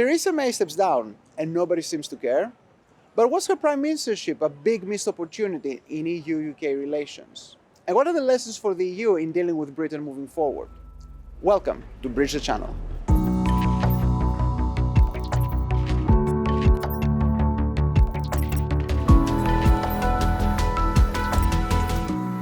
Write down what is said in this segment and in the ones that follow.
Theresa May steps down and nobody seems to care. But was her prime ministership a big missed opportunity in EU-UK relations? And what are the lessons for the EU in dealing with Britain moving forward? Welcome to Bridge the Channel.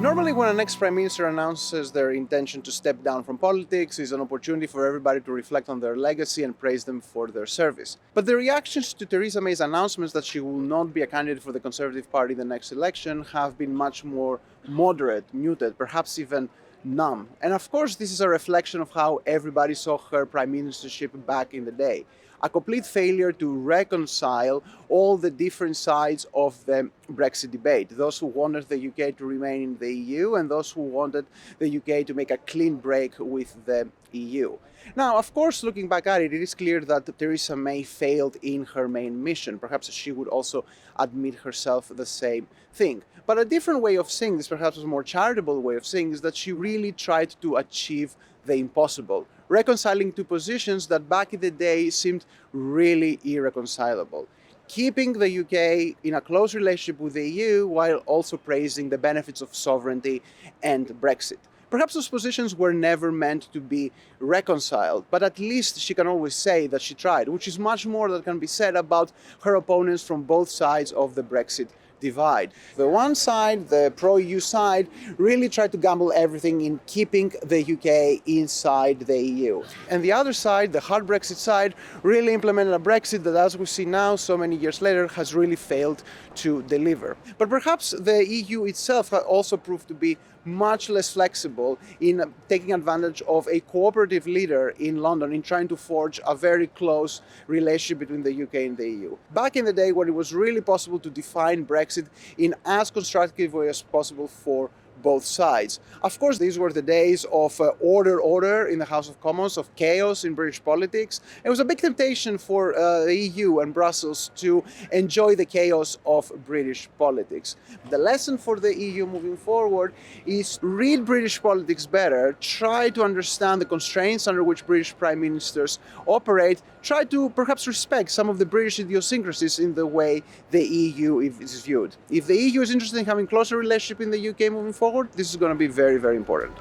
Normally, when an ex-prime minister announces their intention to step down from politics, it's an opportunity for everybody to reflect on their legacy and praise them for their service. But the reactions to Theresa May's announcements that she will not be a candidate for the Conservative Party in the next election have been much more moderate, muted, perhaps even numb. And of course, this is a reflection of how everybody saw her prime ministership back in the day. A complete failure to reconcile all the different sides of the Brexit debate. Those who wanted the UK to remain in the EU and those who wanted the UK to make a clean break with the EU. Now, of course, looking back at it, it is clear that Theresa May failed in her main mission. Perhaps she would also admit herself the same thing. But a different way of seeing this, perhaps a more charitable way of seeing, is that she really tried to achieve the impossible, reconciling two positions that back in the day seemed really irreconcilable. Keeping the UK in a close relationship with the EU while also praising the benefits of sovereignty and Brexit. Perhaps those positions were never meant to be reconciled, but at least she can always say that she tried, which is much more that can be said about her opponents from both sides of the Brexit divide. The one side, the pro-EU side, really tried to gamble everything in keeping the UK inside the EU. And the other side, the hard Brexit side, really implemented a Brexit that, as we see now, so many years later, has really failed to deliver. But perhaps the EU itself has also proved to be much less flexible in taking advantage of a cooperative leader in London in trying to forge a very close relationship between the UK and the EU. Back in the day when it was really possible to define Brexit in as constructive way as possible for both sides. Of course, these were the days of order in the House of Commons, of chaos in British politics. It was a big temptation for the EU and Brussels to enjoy the chaos of British politics. The lesson for the EU moving forward is read British politics better, try to understand the constraints under which British prime ministers operate, try to perhaps respect some of the British idiosyncrasies in the way the EU is viewed. If the EU is interested in having closer relationship in the UK moving forward, this is going to be very, very important.